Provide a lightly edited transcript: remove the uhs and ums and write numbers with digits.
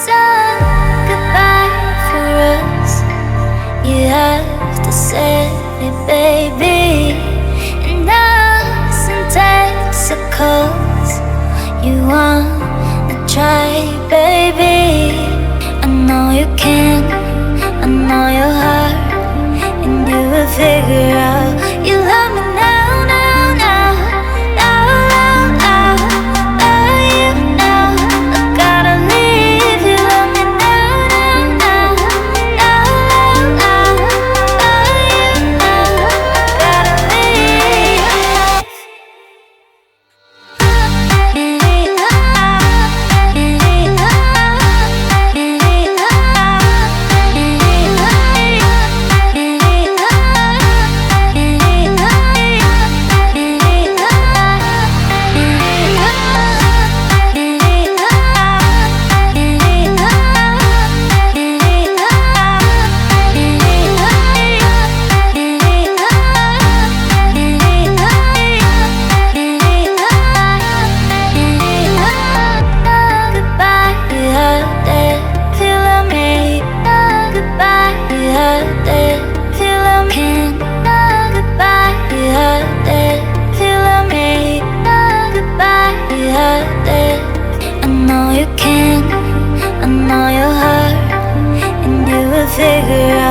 sung goodbye for us. You have to say it, baby. And us in Texaco's. You wanna try, baby. I know you can, I know your heart, and you will figure out. You love me now, now, now, now, now, now. Love you now. I gotta leave. You love me now, now, now, now, now, now. Love you now. Gotta leave. Figure